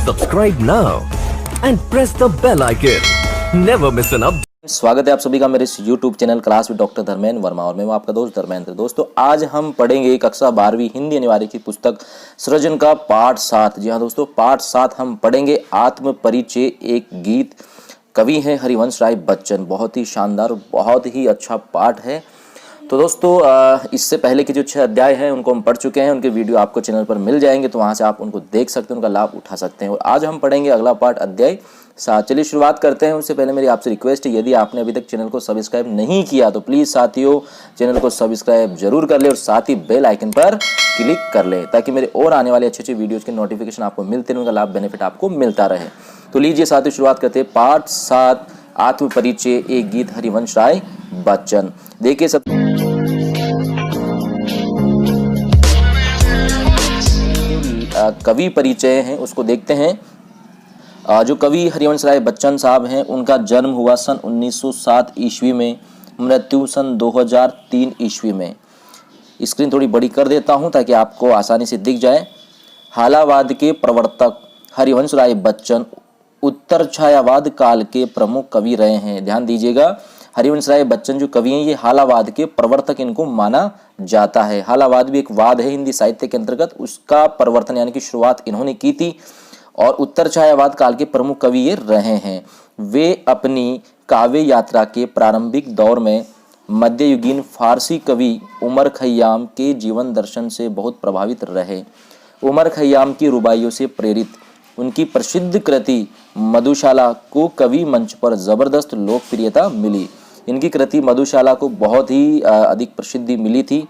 Subscribe now and press the bell icon. Never miss an update. स्वागत है आप सभी का मेरे इस YouTube channel class with doctor Dharmendra Verma और मैं हूं आपका दोस्त धर्मेंद्र। दोस्तों आज हम पढ़ेंगे कक्षा 12वीं हिंदी अनिवार्य की पुस्तक सृजन का पाठ 7। जी हाँ दोस्तों, पाठ 7 हम पढ़ेंगे आत्म परिचय एक गीत। कवि हैं हरिवंश राय बच्चन। बहुत ही शानदार, बहुत ही अच्छा पाठ है। तो दोस्तों इससे पहले के जो 6 अध्याय हैं उनको हम पढ़ चुके हैं, उनके वीडियो आपको चैनल पर मिल जाएंगे, तो वहाँ से आप उनको देख सकते हैं, उनका लाभ उठा सकते हैं। और आज हम पढ़ेंगे अगला पाठ अध्याय 7। चलिए शुरुआत करते हैं। उससे पहले मेरी आपसे रिक्वेस्ट है, यदि आपने अभी तक चैनल को सब्सक्राइब नहीं किया तो प्लीज़ साथियों चैनल को सब्सक्राइब जरूर कर ले और साथ ही बेल आइकन पर क्लिक कर ले ताकि मेरे और आने वाले अच्छे अच्छे वीडियोज़ के नोटिफिकेशन आपको मिलते रहे, उनका लाभ बेनिफिट आपको मिलता रहे। तो लीजिए साथियों शुरुआत करते हैं। पाठ 7 आत्म परिचय एक गीत हरिवंश राय बच्चन। देखिए सब कवि परिचय हैं उसको देखते हैं। जो कवि हरिवंश राय बच्चन साहब हैं उनका जन्म हुआ सन 1907 ईस्वी में, मृत्यु सन 2003 ईस्वी में। स्क्रीन थोड़ी बड़ी कर देता हूं ताकि आपको आसानी से दिख जाए। हालावाद के प्रवर्तक हरिवंश राय बच्चन उत्तर छायावाद काल के प्रमुख कवि रहे हैं। ध्यान दीजिएगा, हरिवंश राय बच्चन जो कवि हैं ये हालावाद के प्रवर्तक इनको माना जाता है। हालावाद भी एक वाद है हिंदी साहित्य के अंतर्गत, उसका प्रवर्तन यानी कि शुरुआत इन्होंने की थी और उत्तर छायावाद काल के प्रमुख कवि ये रहे हैं। वे अपनी काव्य यात्रा के प्रारंभिक दौर में मध्ययुगीन फारसी कवि उमर खय्याम के जीवन दर्शन से बहुत प्रभावित रहे। उमर खय्याम की रुबाइयों से प्रेरित उनकी प्रसिद्ध कृति मधुशाला को कवि मंच पर जबरदस्त लोकप्रियता मिली। इनकी कृति मधुशाला को बहुत ही अधिक प्रसिद्धि मिली थी।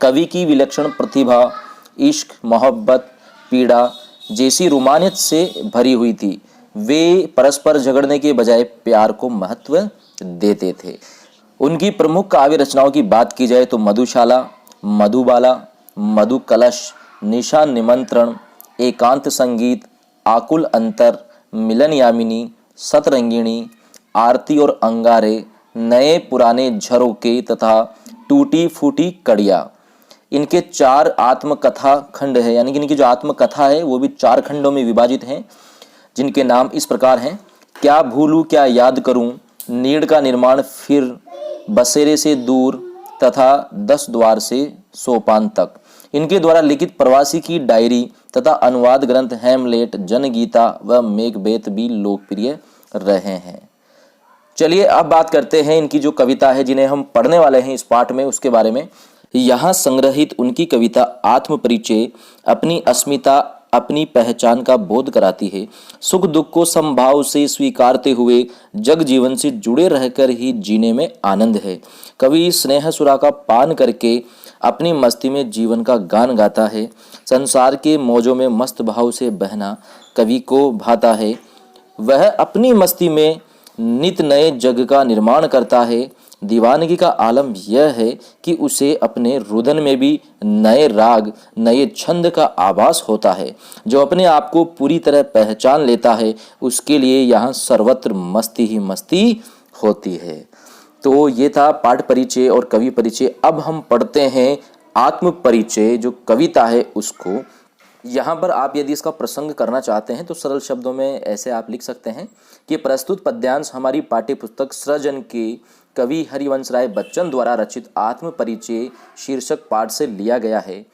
कवि की विलक्षण प्रतिभा इश्क, मोहब्बत, पीड़ा जैसी रोमानियत से भरी हुई थी। वे परस्पर झगड़ने के बजाय प्यार को महत्व देते थे। उनकी प्रमुख काव्य रचनाओं की बात की जाए तो मधुशाला, मधुबाला, मधु कलश, निशा निमंत्रण, एकांत संगीत, आकुल अंतर, मिलन यामिनी, सतरंगिणी, आरती और अंगारे, नए पुराने झरोके तथा टूटी फूटी कड़िया। इनके 4 आत्मकथा खंड है, यानी कि इनकी जो आत्मकथा है वो भी 4 खंडों में विभाजित हैं, जिनके नाम इस प्रकार हैं। क्या भूलूं क्या याद करूं, नीड़ का निर्माण, फिर बसेरे से दूर तथा 10 द्वार से सोपान तक। इनके द्वारा लिखित प्रवासी की डायरी तथा अनुवाद ग्रंथ हैमलेट, जनगीता व मेघबेत भी लोकप्रिय रहे हैं। चलिए अब बात करते हैं इनकी जो कविता है जिन्हें हम पढ़ने वाले हैं इस पाठ में, उसके बारे में। यहाँ संग्रहित उनकी कविता आत्म परिचय अपनी अस्मिता, अपनी पहचान का बोध कराती है। सुख दुख को समभाव से स्वीकारते हुए जग जीवन से जुड़े रहकर ही जीने में आनंद है। कवि स्नेह सुरा का पान करके अपनी मस्ती में जीवन का गान गाता है। संसार के मौजों में मस्त भाव से बहना कवि को भाता है। वह अपनी मस्ती में नित नए जग का निर्माण करता है। दीवानगी का आलम यह है कि उसे अपने रुदन में भी नए राग, नए छंद का आभास होता है। जो अपने आप को पूरी तरह पहचान लेता है उसके लिए यहाँ सर्वत्र मस्ती ही मस्ती होती है। तो ये था पाठ परिचय और कवि परिचय। अब हम पढ़ते हैं आत्म परिचय जो कविता है उसको। यहाँ पर आप यदि इसका प्रसंग करना चाहते हैं तो सरल शब्दों में ऐसे आप लिख सकते हैं कि प्रस्तुत पद्यांश हमारी पाठ्य पुस्तक सृजन के कवि हरिवंश राय बच्चन द्वारा रचित आत्म परिचय शीर्षक पाठ से लिया गया है।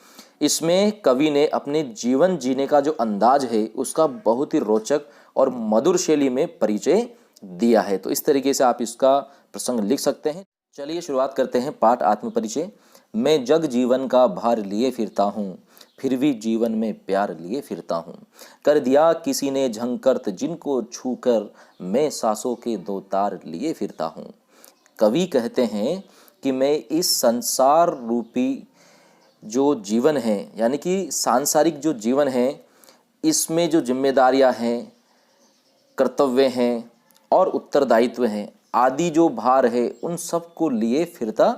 इसमें कवि ने अपने जीवन जीने का जो अंदाज है उसका बहुत ही रोचक और मधुर शैली में परिचय दिया है। तो इस तरीके से आप इसका प्रसंग लिख सकते हैं। चलिए शुरुआत करते हैं पाठ आत्म परिचय। मैं जग जीवन का भार लिए फिरता हूँ, फिर भी जीवन में प्यार लिए फिरता हूँ। कर दिया किसी ने झंकर्त जिनको छूकर मैं सांसों के 2 तार लिए फिरता हूँ। कवि कहते हैं कि मैं इस संसार रूपी जो जीवन है यानी कि सांसारिक जो जीवन है इसमें जो जिम्मेदारियां हैं, कर्तव्य हैं और उत्तरदायित्व हैं आदि जो भार है उन सब को लिए फिरता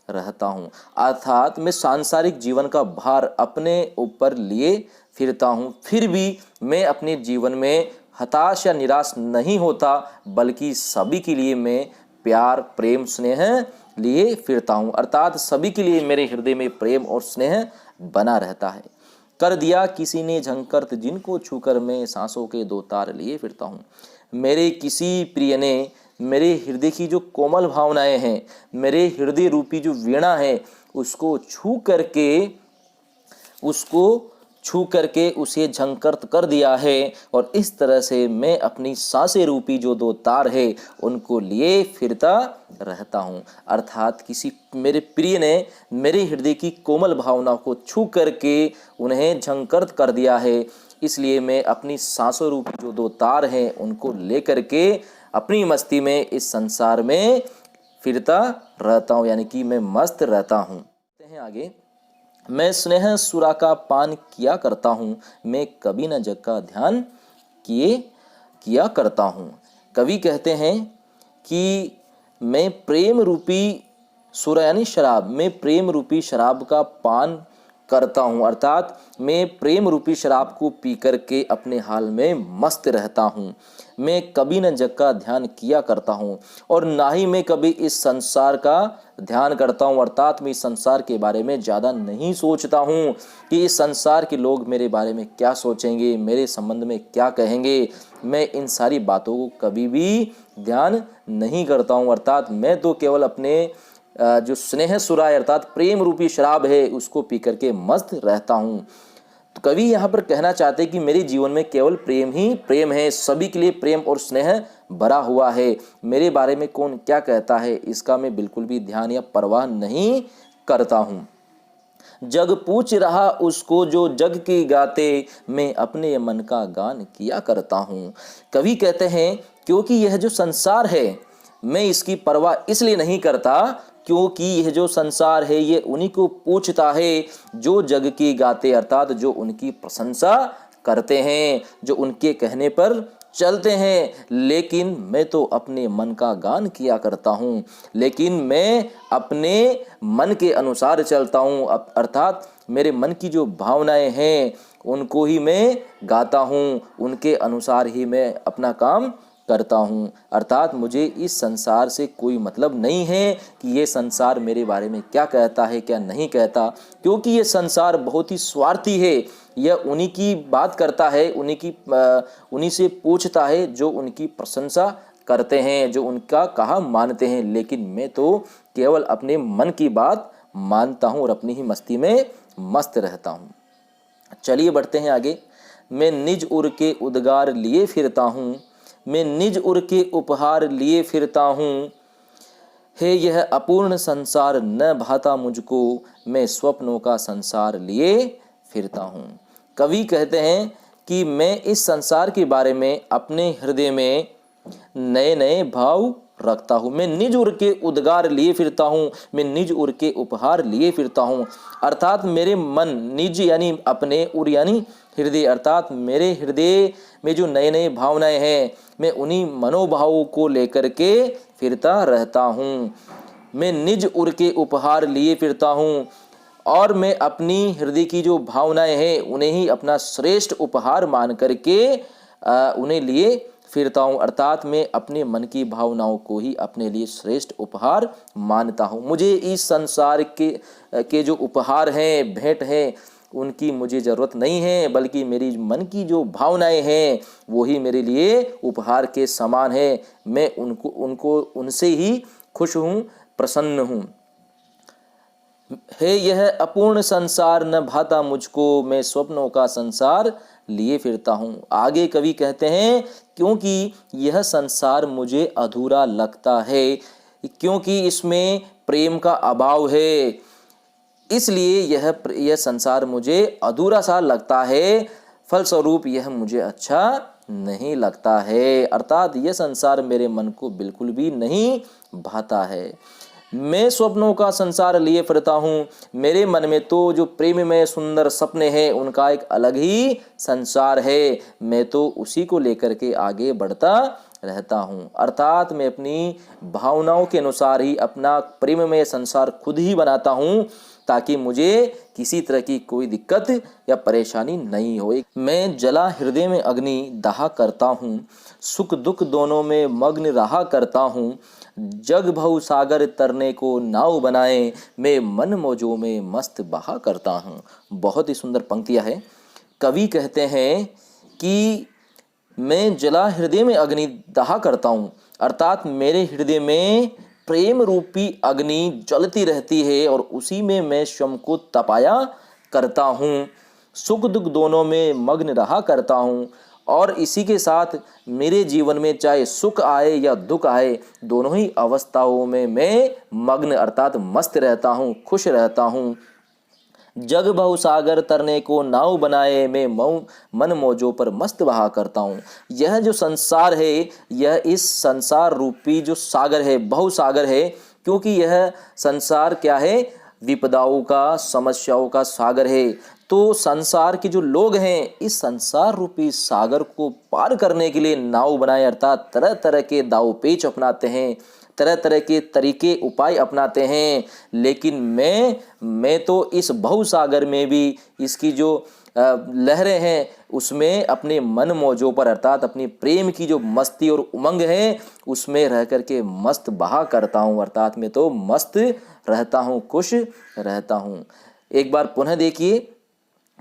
रहता हूँ। अर्थात मैं सांसारिक जीवन का भार अपने ऊपर लिए फिरता हूँ, फिर भी मैं अपने जीवन में हताश या निराश नहीं होता, बल्कि सभी के लिए मैं प्यार, प्रेम, स्नेह लिए फिरता हूँ। अर्थात सभी के लिए मेरे हृदय में प्रेम और स्नेह बना रहता है। कर दिया किसी ने झंकृत, जिनको छूकर मैं सांसों के दो तार लिए फिरता हूँ। मेरे किसी प्रिय ने मेरे हृदय की जो कोमल भावनाएं हैं, मेरे हृदय रूपी जो वीणा है, उसको छू करके उसे झंकृत कर दिया है। और इस तरह से मैं अपनी सांसें रूपी जो दो तार है उनको लिए फिरता रहता हूँ। अर्थात किसी मेरे प्रिय ने मेरे हृदय की कोमल भावनाओं को छू करके उन्हें झंकृत कर दिया है, इसलिए मैं अपनी सांसों रूपी जो दो तार हैं उनको लेकर के अपनी मस्ती में इस संसार में फिरता रहता हूँ, यानी कि मैं मस्त रहता हूँ। आगे, मैं स्नेह सुरा का पान किया करता हूँ, मैं कभी न जग का ध्यान किया करता हूँ। कवि कहते हैं कि मैं प्रेम रूपी सुरा यानी शराब, मैं प्रेम रूपी शराब का पान करता हूँ, अर्थात मैं प्रेम रूपी शराब को पी करके अपने हाल में मस्त रहता हूँ। मैं कभी न जग का ध्यान किया करता हूँ और ना ही मैं कभी इस संसार का ध्यान करता हूँ, अर्थात मैं इस संसार के बारे में ज़्यादा नहीं सोचता हूँ कि इस संसार के लोग मेरे बारे में क्या सोचेंगे, मेरे संबंध में क्या कहेंगे। मैं इन सारी बातों को कभी भी ध्यान नहीं करता हूँ, अर्थात मैं तो केवल अपने जो स्नेह सुराय अर्थात प्रेम रूपी शराब है उसको पी करके मस्त रहता हूँ। तो कवि यहाँ पर कहना चाहते हैं कि मेरे जीवन में केवल प्रेम ही प्रेम है, सभी के लिए प्रेम और स्नेह भरा हुआ है। मेरे बारे में कौन क्या कहता है इसका मैं बिल्कुल भी ध्यान या परवाह नहीं करता हूँ। जग पूछ रहा उसको जो जग की गाते, मैं अपने मन का गान किया करता हूँ। कवि कहते हैं क्योंकि यह जो संसार है मैं इसकी परवाह इसलिए नहीं करता क्योंकि यह जो संसार है ये उन्हीं को पूछता है जो जग की गाते, अर्थात जो उनकी प्रशंसा करते हैं, जो उनके कहने पर चलते हैं। लेकिन मैं तो अपने मन का गान किया करता हूँ, लेकिन मैं अपने मन के अनुसार चलता हूँ, अर्थात मेरे मन की जो भावनाएं हैं उनको ही मैं गाता हूँ, उनके अनुसार ही मैं अपना काम करता हूँ। अर्थात मुझे इस संसार से कोई मतलब नहीं है कि ये संसार मेरे बारे में क्या कहता है क्या नहीं कहता, क्योंकि ये संसार बहुत ही स्वार्थी है। यह उन्हीं की बात करता है, उन्हीं से पूछता है जो उनकी प्रशंसा करते हैं, जो उनका कहा मानते हैं। लेकिन मैं तो केवल अपने मन की बात मानता हूँ और अपनी ही मस्ती में मस्त रहता हूँ। चलिए बढ़ते हैं आगे। मैं निज उर के उद्गार लिए फिरता हूँ, मैं निज उर के उपहार लिए फिरता हूँ। हे यह अपूर्ण संसार न भाता मुझको, मैं स्वप्नों का संसार लिए फिरता हूँ। कवि कहते हैं कि मैं इस संसार के बारे में अपने हृदय में नए नए भाव रखता हूँ। मैं निज उर के उद्गार लिए फिरता हूँ, मैं निज उर के उपहार लिए फिरता हूँ। अर्थात मेरे मन, निज यानी अपने, उर यानी हृदय, अर्थात मेरे हृदय में जो नए नए भावनाएं हैं मैं उन्हीं मनोभावों को लेकर के फिरता रहता हूँ। मैं निज उर के उपहार लिए फिरता हूँ और मैं अपनी हृदय की जो भावनाएं हैं उन्हें ही अपना श्रेष्ठ उपहार मान करके उन्हें लिए फिरता हूँ। अर्थात मैं अपने मन की भावनाओं को ही अपने लिए श्रेष्ठ उपहार मानता हूँ। मुझे इस संसार के जो उपहार हैं, भेंट हैं, उनकी मुझे ज़रूरत नहीं है, बल्कि मेरी मन की जो भावनाएं हैं वो ही मेरे लिए उपहार के समान है। मैं उनसे ही खुश हूँ, प्रसन्न हूँ। हे यह अपूर्ण संसार न भाता मुझको, मैं स्वप्नों का संसार लिए फिरता हूँ। आगे कवि कहते हैं क्योंकि यह संसार मुझे अधूरा लगता है, क्योंकि इसमें प्रेम का अभाव है, इसलिए यह संसार मुझे अधूरा सा लगता है, फलस्वरूप यह मुझे अच्छा नहीं लगता है। अर्थात यह संसार मेरे मन को बिल्कुल भी नहीं भाता है। मैं स्वप्नों का संसार लिए फिरता हूँ। मेरे मन में तो जो प्रेम में सुंदर सपने हैं उनका एक अलग ही संसार है, मैं तो उसी को लेकर के आगे बढ़ता रहता हूँ। अर्थात मैं अपनी भावनाओं के अनुसार ही अपना प्रेममय संसार खुद ही बनाता हूँ, ताकि मुझे किसी तरह की कोई दिक्कत या परेशानी नहीं हो। मैं जला हृदय में अग्नि दाह करता हूँ, सुख दुख दोनों में मग्न रहा करता हूँ। जग भव सागर तरने को नाव बनाए, मैं मन मौजों में मस्त बहा करता हूँ। बहुत ही सुंदर पंक्तियाँ है। कवि कहते हैं कि मैं जला हृदय में अग्नि दाह करता हूँ, अर्थात मेरे हृदय में प्रेम रूपी अग्नि जलती रहती है और उसी में मैं स्वयं को तपाया करता हूँ, सुख दुख दोनों में मग्न रहा करता हूँ। और इसी के साथ मेरे जीवन में चाहे सुख आए या दुख आए, दोनों ही अवस्थाओं में मैं मग्न अर्थात मस्त रहता हूँ, खुश रहता हूँ। जग बहु सागर तरने को नाव बनाए, मैं मन मौजों पर मस्त बहा करता हूँ। यह जो संसार है, यह इस संसार रूपी जो सागर है, बहु सागर है, क्योंकि यह संसार क्या है, विपदाओं का, समस्याओं का सागर है। तो संसार के जो लोग हैं, इस संसार रूपी सागर को पार करने के लिए नाव बनाए, अर्थात तरह तरह के दाव पेच अपनाते हैं, तरह तरह के तरीके उपाय अपनाते हैं। लेकिन मैं तो इस बहुसागर में भी इसकी जो लहरें हैं उसमें अपने मन मौजों पर अर्थात अपनी प्रेम की जो मस्ती और उमंग है उसमें रह करके मस्त बहा करता हूँ, अर्थात मैं तो मस्त रहता हूँ, खुश रहता हूँ। एक बार पुनः देखिए,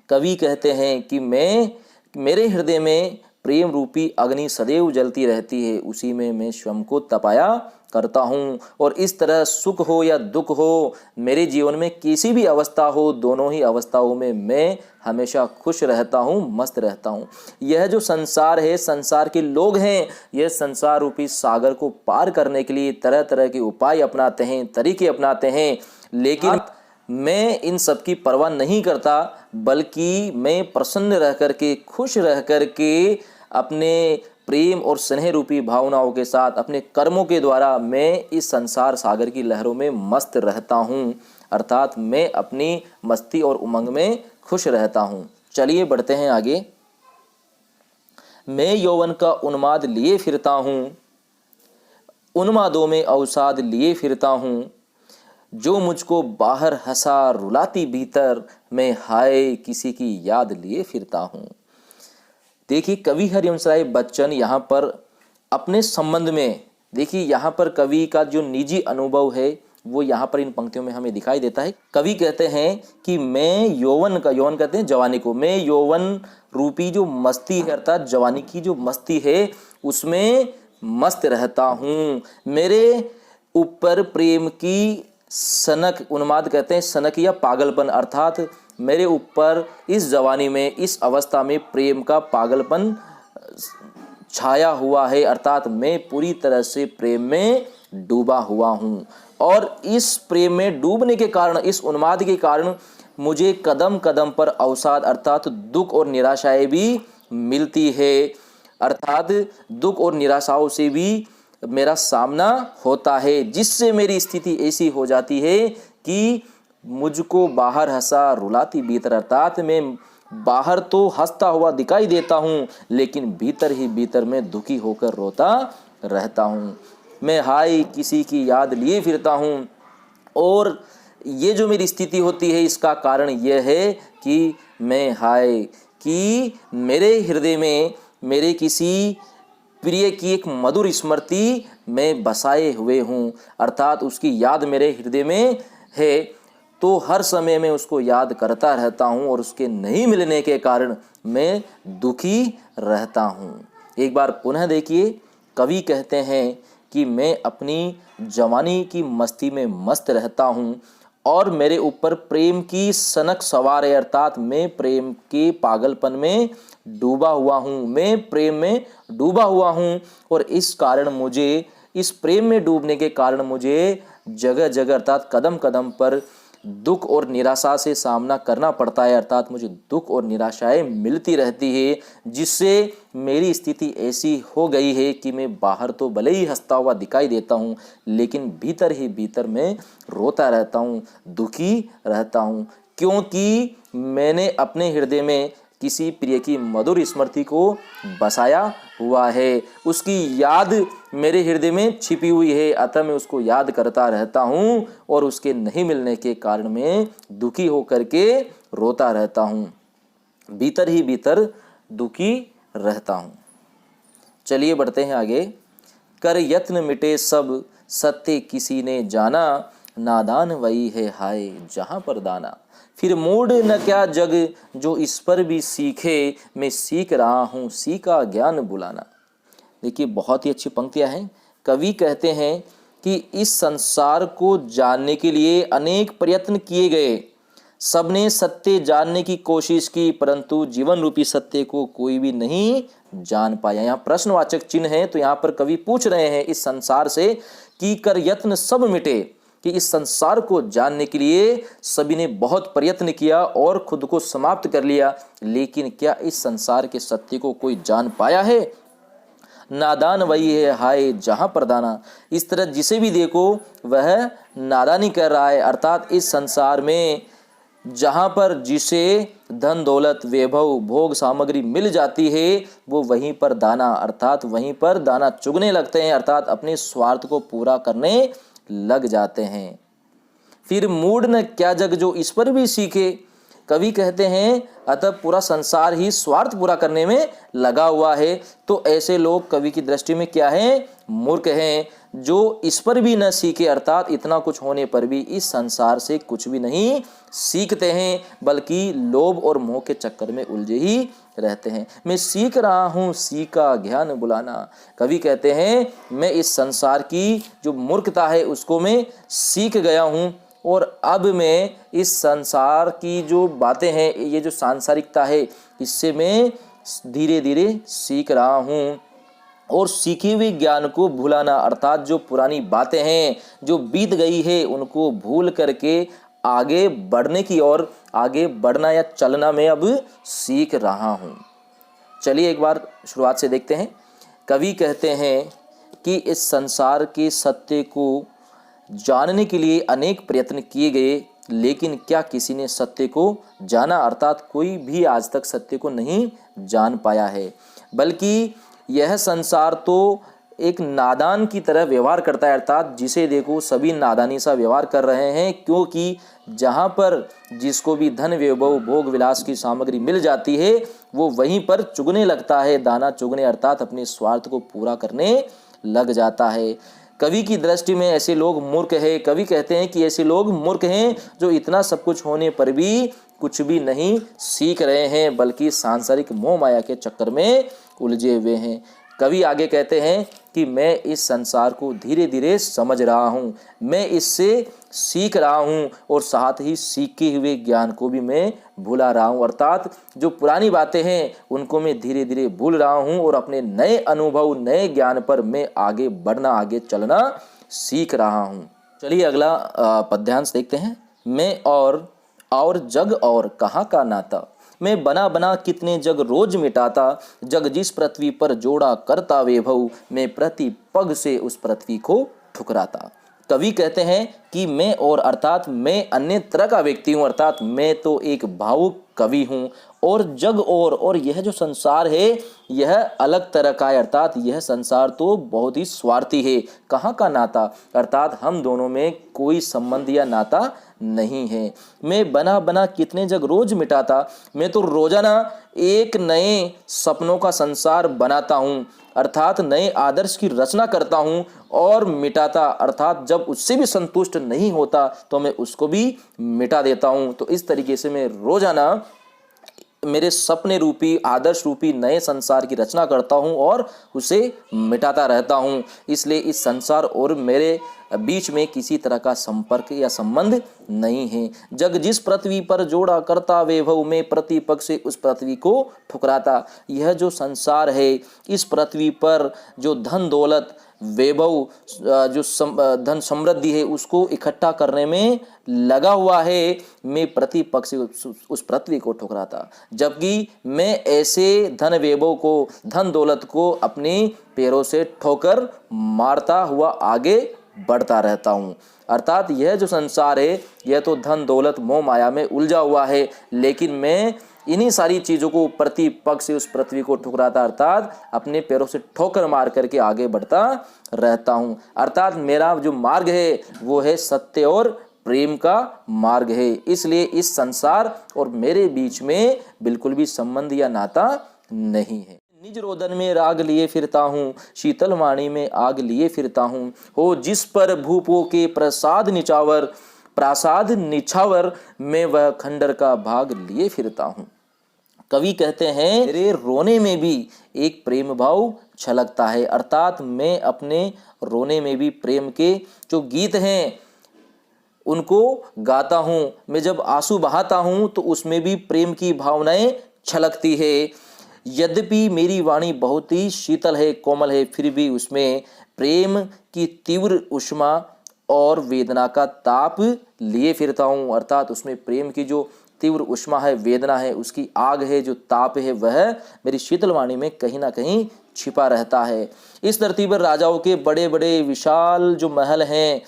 कवि कहते हैं कि मेरे हृदय में प्रेम रूपी अग्नि सदैव जलती रहती है, उसी में मैं स्वयं को तपाया करता हूँ। और इस तरह सुख हो या दुख हो, मेरे जीवन में किसी भी अवस्था हो, दोनों ही अवस्थाओं में मैं हमेशा खुश रहता हूँ, मस्त रहता हूँ। यह जो संसार है, संसार के लोग हैं, यह संसार रूपी सागर को पार करने के लिए तरह तरह के उपाय अपनाते हैं, तरीके अपनाते हैं, लेकिन मैं इन सब की परवाह नहीं करता, बल्कि मैं प्रसन्न रह करके, खुश रह करके, अपने प्रेम और स्नेह रूपी भावनाओं के साथ, अपने कर्मों के द्वारा मैं इस संसार सागर की लहरों में मस्त रहता हूँ, अर्थात मैं अपनी मस्ती और उमंग में खुश रहता हूँ। चलिए बढ़ते हैं आगे। मैं यौवन का उन्माद लिए फिरता हूँ, उन्मादों में अवसाद लिए फिरता हूँ, जो मुझको बाहर हंसा रुलाती भीतर, मैं हाय किसी की याद लिए फिरता हूँ। देखिए, कवि हरिवंश राय बच्चन यहाँ पर अपने संबंध में, देखिए यहाँ पर कवि का जो निजी अनुभव है वो यहाँ पर इन पंक्तियों में हमें दिखाई देता है। कवि कहते हैं कि मैं यौवन कहते हैं जवानी को, मैं यौवन रूपी जो मस्ती है अर्थात जवानी की जो मस्ती है उसमें मस्त रहता हूँ। मेरे ऊपर प्रेम की सनक, उन्माद कहते हैं सनक या पागलपन, अर्थात मेरे ऊपर इस जवानी में, इस अवस्था में प्रेम का पागलपन छाया हुआ है, अर्थात मैं पूरी तरह से प्रेम में डूबा हुआ हूँ। और इस प्रेम में डूबने के कारण, इस उन्माद के कारण मुझे कदम कदम पर अवसाद अर्थात दुख और निराशाएं भी मिलती है, अर्थात दुख और निराशाओं से भी मेरा सामना होता है, जिससे मेरी स्थिति ऐसी हो जाती है कि मुझको बाहर हंसा रुलाती भीतर, अर्थात मैं बाहर तो हंसता हुआ दिखाई देता हूँ, लेकिन भीतर ही भीतर मैं दुखी होकर रोता रहता हूँ। मैं हाय किसी की याद लिए फिरता हूँ। और ये जो मेरी स्थिति होती है इसका कारण यह है कि मैं हाय कि मेरे हृदय में मेरे किसी प्रिय की एक मधुर स्मृति में बसाए हुए हूँ, अर्थात उसकी याद मेरे हृदय में है, तो हर समय मैं उसको याद करता रहता हूँ और उसके नहीं मिलने के कारण मैं दुखी रहता हूँ। एक बार पुनः देखिए, कवि कहते हैं कि मैं अपनी जवानी की मस्ती में मस्त रहता हूँ और मेरे ऊपर प्रेम की सनक सवार है, अर्थात मैं प्रेम के पागलपन में डूबा हुआ हूँ, मैं प्रेम में डूबा हुआ हूँ। और इस कारण मुझे, इस प्रेम में डूबने के कारण मुझे जगह जगह अर्थात कदम कदम पर दुख और निराशा से सामना करना पड़ता है, अर्थात मुझे दुख और निराशाएं मिलती रहती है, जिससे मेरी स्थिति ऐसी हो गई है कि मैं बाहर तो भले ही हंसता हुआ दिखाई देता हूँ, लेकिन भीतर ही भीतर मैं रोता रहता हूँ, दुखी रहता हूँ, क्योंकि मैंने अपने हृदय में किसी प्रिय की मधुर स्मृति को बसाया हुआ है, उसकी याद मेरे हृदय में छिपी हुई है, अतः मैं उसको याद करता रहता हूँ और उसके नहीं मिलने के कारण मैं दुखी होकर के रोता रहता हूँ, भीतर ही भीतर दुखी रहता हूँ। चलिए बढ़ते हैं आगे। कर यत्न मिटे सब सत्य किसी ने जाना, नादान वही है हाय जहाँ पर दाना। फिर मूड न क्या जग जो इस पर भी सीखे, मैं सीख रहा हूँ सीखा ज्ञान बुलाना। देखिए बहुत ही अच्छी पंक्तियाँ हैं। कवि कहते हैं कि इस संसार को जानने के लिए अनेक प्रयत्न किए गए, सबने सत्य जानने की कोशिश की, परंतु जीवन रूपी सत्य को कोई भी नहीं जान पाया। यहाँ प्रश्नवाचक चिन्ह है, तो यहाँ पर कवि पूछ रहे हैं इस संसार से कि कर यत्न सब मिटे, कि इस संसार को जानने के लिए सभी ने बहुत प्रयत्न किया और खुद को समाप्त कर लिया, लेकिन क्या इस संसार के सत्य को कोई जान पाया है? नादान वही है हाय जहां पर दाना। इस तरह जिसे भी देखो वह नादानी कर रहा है, अर्थात इस संसार में जहां पर जिसे धन दौलत वैभव भोग सामग्री मिल जाती है वो वहीं पर दाना, अर्थात वहीं पर दाना चुगने लगते हैं, अर्थात अपने स्वार्थ को पूरा करने लग जाते हैं। फिर मूड न क्या जग जो इस पर भी सीखे। कवि कहते हैं अतः पूरा संसार ही स्वार्थ पूरा करने में लगा हुआ है, तो ऐसे लोग कवि की दृष्टि में क्या है? मूर्ख हैं, जो इस पर भी न सीखे, अर्थात इतना कुछ होने पर भी इस संसार से कुछ भी नहीं सीखते हैं, बल्कि लोभ और मोह के चक्कर में उलझे ही रहते हैं। मैं सीख रहा हूँ सीखा ज्ञान बुलाना। कवि कहते हैं मैं इस संसार की जो मूर्खता है उसको मैं सीख गया हूँ, और अब मैं इस संसार की जो बातें हैं, ये जो सांसारिकता है, इससे मैं धीरे धीरे सीख रहा हूँ। और सीखे हुए ज्ञान को भुलाना, अर्थात जो पुरानी बातें हैं जो बीत गई है उनको भूल करके आगे बढ़ने की ओर आगे बढ़ना या चलना मैं अब सीख रहा हूँ। चलिए एक बार शुरुआत से देखते हैं। कवि कहते हैं कि इस संसार के सत्य को जानने के लिए अनेक प्रयत्न किए गए, लेकिन क्या किसी ने सत्य को जाना? अर्थात कोई भी आज तक सत्य को नहीं जान पाया है, बल्कि यह संसार तो एक नादान की तरह व्यवहार करता है, अर्थात जिसे देखो सभी नादानी सा व्यवहार कर रहे हैं, क्योंकि जहाँ पर जिसको भी धन वैभव भोग विलास की सामग्री मिल जाती है वो वहीं पर चुगने लगता है, दाना चुगने, अर्थात अपने स्वार्थ को पूरा करने लग जाता है। कवि की दृष्टि में ऐसे लोग मूर्ख हैं। कवि कहते हैं कि ऐसे लोग मूर्ख हैं जो इतना सब कुछ होने पर भी कुछ भी नहीं सीख रहे हैं, बल्कि सांसारिक मोह माया के चक्कर में उलझे हुए हैं। कवि आगे कहते हैं कि मैं इस संसार को धीरे धीरे समझ रहा हूँ, मैं इससे सीख रहा हूँ, और साथ ही सीखे हुए ज्ञान को भी मैं भुला रहा हूँ, अर्थात जो पुरानी बातें हैं उनको मैं धीरे धीरे भूल रहा हूँ और अपने नए अनुभव नए ज्ञान पर मैं आगे बढ़ना आगे चलना सीख रहा हूँ। चलिए अगला पद्यांश देखते हैं। मैं और जग और कहाँ का नाता, मैं बना बना कितने जग रोज मिटाता, जग जिस पृथ्वी पर जोड़ा करता वैभव, मैं प्रति पग से उस पृथ्वी को ठुकराता। कवि कहते हैं कि मैं और अर्थात मैं अन्य तरह का व्यक्ति हूँ, अर्थात मैं तो एक भावुक कवि हूँ, और जग और यह जो संसार है यह अलग तरह का है, अर्थात यह संसार तो बहुत ही स्वार्थी है। कहाँ का नाता, अर्थात हम दोनों में कोई संबंध या नाता नहीं है। मैं बना बना कितने जग रोज मिटाता, मैं तो रोजाना एक नए सपनों का संसार बनाता हूँ, अर्थात नए आदर्श की रचना करता हूँ और मिटाता, अर्थात जब उससे भी संतुष्ट नहीं होता तो मैं उसको भी मिटा देता हूँ। तो इस तरीके से मैं रोजाना मेरे सपने रूपी आदर्श रूपी नए संसार की रचना करता हूँ और उसे मिटाता रहता हूँ। इसलिए इस संसार और मेरे बीच में किसी तरह का संपर्क या संबंध नहीं है। जग जिस पृथ्वी पर जोड़ा करता वैभव, में प्रतिपक्ष से उस पृथ्वी को ठुकराता। यह जो संसार है इस पृथ्वी पर जो धन दौलत वैभव जो धन समृद्धि है उसको इकट्ठा करने में लगा हुआ है, मैं प्रतिपक्ष से उस पृथ्वी को ठुकराता, जबकि मैं ऐसे धन वैभव को धन दौलत को अपने पैरों से ठोकर मारता हुआ आगे बढ़ता रहता हूँ। अर्थात यह जो संसार है यह तो धन दौलत मोह माया में उलझा हुआ है, लेकिन मैं इन्हीं सारी चीज़ों को प्रतिपक्ष से उस पृथ्वी को ठुकराता, अर्थात अपने पैरों से ठोकर मार करके आगे बढ़ता रहता हूँ। अर्थात मेरा जो मार्ग है वो है सत्य और प्रेम का मार्ग है। इसलिए इस संसार और मेरे बीच में बिल्कुल भी संबंध या नाता नहीं है। निज रोदन में राग लिए फिरता हूँ, शीतल वाणी में आग लिए फिरता हूँ, हो जिस पर भूपों के प्रसाद निचावर, प्रासाद निछावर में वह खंडर का भाग लिए फिरता हूँ। कवि कहते हैं मेरे रोने में भी एक प्रेम भाव छलकता है, अर्थात मैं अपने रोने में भी प्रेम के जो गीत हैं उनको गाता हूँ। मैं जब आंसू बहाता हूँ तो उसमें भी प्रेम की भावनाएं छलकती है। यद्यपि मेरी वाणी बहुत ही शीतल है, कोमल है, फिर भी उसमें प्रेम की तीव्र उष्मा और वेदना का ताप लिए फिरता हूँ, अर्थात उसमें प्रेम की जो तीव्र उष्मा है, वेदना है, उसकी आग है, जो ताप है, वह मेरी शीतल वाणी में कहीं ना कहीं छिपा रहता है। इस धरती पर राजाओं के बड़े बड़े विशाल जो महल हैं,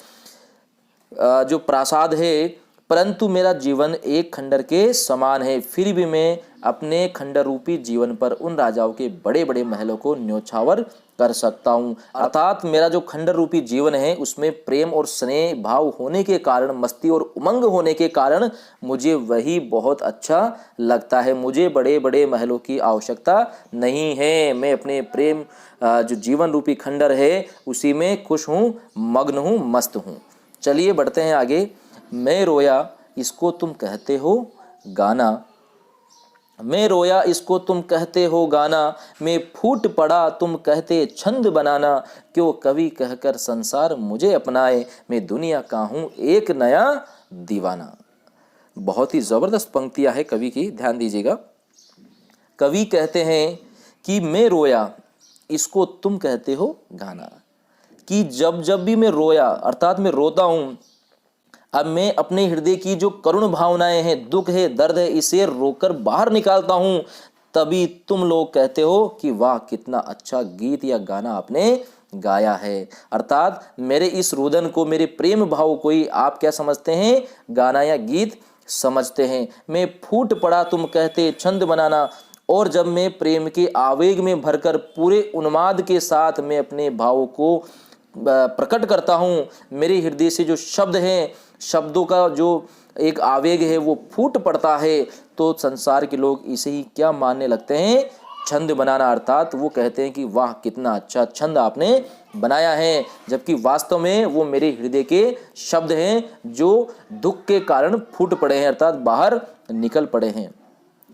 जो प्रासाद है, परंतु मेरा जीवन एक खंडर के समान है। फिर भी मैं अपने खंडर रूपी जीवन पर उन राजाओं के बड़े बड़े महलों को न्योछावर कर सकता हूँ। अर्थात मेरा जो खंडर रूपी जीवन है उसमें प्रेम और स्नेह भाव होने के कारण, मस्ती और उमंग होने के कारण मुझे वही बहुत अच्छा लगता है। मुझे बड़े बड़े महलों की आवश्यकता नहीं है। मैं अपने प्रेम जो जीवन रूपी खंडर है उसी में खुश हूँ, मग्न हूँ, मस्त हूँ। चलिए बढ़ते हैं आगे। मैं रोया इसको तुम कहते हो गाना, मैं रोया इसको तुम कहते हो गाना, मैं फूट पड़ा तुम कहते छंद बनाना, क्यों कवि कहकर संसार मुझे अपनाए, मैं दुनिया का हूँ एक नया दीवाना। बहुत ही ज़बरदस्त पंक्तियाँ है कवि की, ध्यान दीजिएगा। कवि कहते हैं कि मैं रोया इसको तुम कहते हो गाना, कि जब जब भी मैं रोया, अर्थात मैं रोता हूँ, अब मैं अपने हृदय की जो करुण भावनाएं हैं, दुख है, दर्द है, इसे रोकर बाहर निकालता हूँ, तभी तुम लोग कहते हो कि वाह कितना अच्छा गीत या गाना आपने गाया है। अर्थात मेरे इस रुदन को, मेरे प्रेम भाव को ही आप क्या समझते हैं? गाना या गीत समझते हैं। मैं फूट पड़ा तुम कहते छंद बनाना, और जब मैं प्रेम के आवेग में भरकर पूरे उन्माद के साथ मैं अपने भावों को प्रकट करता हूँ, मेरे हृदय से जो शब्द हैं, शब्दों का जो एक आवेग है वो फूट पड़ता है, तो संसार के लोग इसे ही क्या मानने लगते हैं? छंद बनाना। अर्थात वो कहते हैं कि वाह कितना अच्छा छंद आपने बनाया है, जबकि वास्तव में वो मेरे हृदय के शब्द हैं जो दुख के कारण फूट पड़े हैं, अर्थात बाहर निकल पड़े हैं।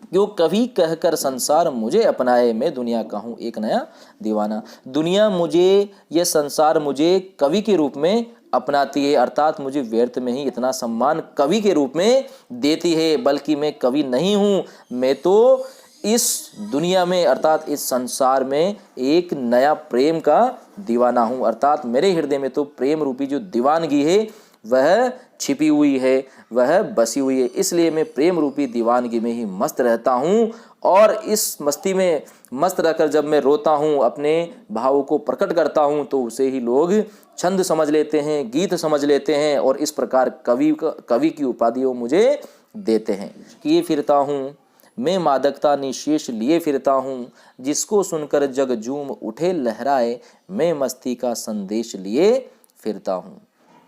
क्यों कवि कहकर संसार मुझे अपनाए, मैं दुनिया का हूँ एक नया दीवाना। दुनिया मुझे, ये संसार मुझे कवि के रूप में अपनाती है, अर्थात मुझे व्यर्थ में ही इतना सम्मान कवि के रूप में देती है, बल्कि मैं कवि नहीं हूँ, मैं तो इस दुनिया में, अर्थात इस संसार में एक नया प्रेम का दीवाना हूँ। अर्थात मेरे हृदय में तो प्रेम रूपी जो दीवानगी है वह छिपी हुई है, वह बसी हुई है, इसलिए मैं प्रेम रूपी दीवानगी में ही मस्त रहता हूँ। और इस मस्ती में मस्त रहकर जब मैं रोता हूँ, अपने भावों को प्रकट करता हूँ, तो उसे ही लोग छंद समझ लेते हैं, गीत समझ लेते हैं, और इस प्रकार कवि की उपाधि वो मुझे देते हैं। किए फिरता हूँ मैं मादकता निशेष लिए फिरता हूँ, जिसको सुनकर जग झूम उठे लहराए, मैं मस्ती का संदेश लिए फिरता हूँ।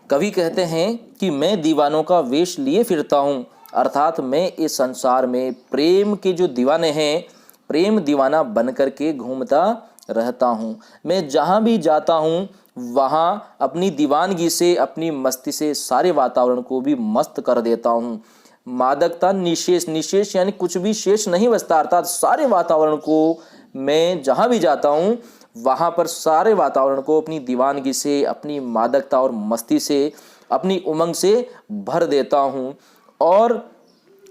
कवि कहते हैं कि मैं दीवानों का वेश लिए फिरता हूँ, अर्थात मैं इस संसार में प्रेम के जो दीवाने हैं, प्रेम दीवाना बन कर के घूमता रहता हूँ। मैं जहाँ भी जाता हूँ वहाँ अपनी दीवानगी से, अपनी मस्ती से सारे वातावरण को भी मस्त कर देता हूँ। मादकता निशेष, निशेष यानी कुछ भी शेष नहीं बचता, अर्थात सारे वातावरण को मैं जहाँ भी जाता हूँ वहाँ पर सारे वातावरण को अपनी दीवानगी से, अपनी मादकता और मस्ती से, अपनी उमंग से भर देता हूँ। और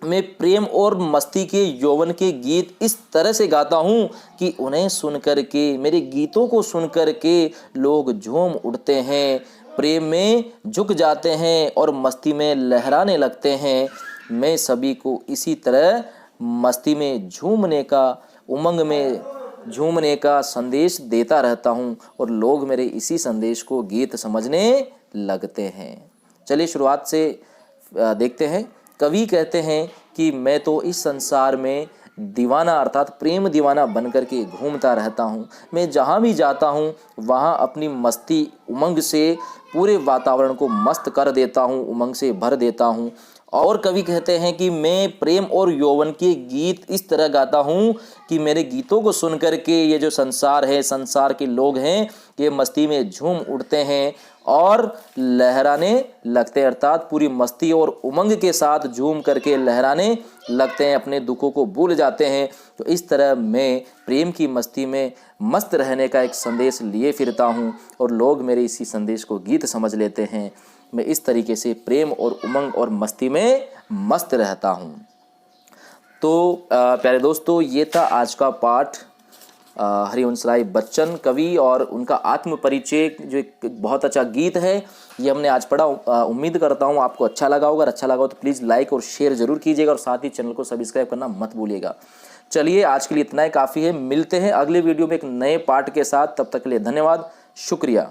मैं प्रेम और मस्ती के यौवन के गीत इस तरह से गाता हूँ कि उन्हें सुन कर के, मेरे गीतों को सुन कर के लोग झूम उठते हैं, प्रेम में झुक जाते हैं और मस्ती में लहराने लगते हैं। मैं सभी को इसी तरह मस्ती में झूमने का, उमंग में झूमने का संदेश देता रहता हूँ, और लोग मेरे इसी संदेश को गीत समझने लगते हैं। चलिए शुरुआत से देखते हैं। कवि कहते हैं कि मैं तो इस संसार में दीवाना, अर्थात प्रेम दीवाना बन कर के घूमता रहता हूँ। मैं जहाँ भी जाता हूँ वहाँ अपनी मस्ती उमंग से पूरे वातावरण को मस्त कर देता हूँ, उमंग से भर देता हूँ। और कवि कहते हैं कि मैं प्रेम और यौवन के गीत इस तरह गाता हूँ कि मेरे गीतों को सुनकर के ये जो संसार है, संसार के लोग हैं, ये मस्ती में झूम उठते हैं और लहराने लगते हैं, अर्थात पूरी मस्ती और उमंग के साथ झूम करके लहराने लगते हैं, अपने दुखों को भूल जाते हैं। तो इस तरह मैं प्रेम की मस्ती में मस्त रहने का एक संदेश लिए फिरता हूँ और लोग मेरे इसी संदेश को गीत समझ लेते हैं। मैं इस तरीके से प्रेम और उमंग और मस्ती में मस्त रहता हूँ। तो प्यारे दोस्तों, ये था आज का पाठ हरिवंशराय बच्चन कवि और उनका आत्म परिचय, जो एक बहुत अच्छा गीत है, ये हमने आज पढ़ा। उम्मीद करता हूँ आपको अच्छा लगा होगा। अच्छा लगा हो तो प्लीज़ लाइक और शेयर जरूर कीजिएगा और साथ ही चैनल को सब्सक्राइब करना मत भूलिएगा। चलिए, आज के लिए इतना ही काफ़ी है। मिलते हैं अगले वीडियो में एक नए पाठ के साथ। तब तक के लिए धन्यवाद, शुक्रिया।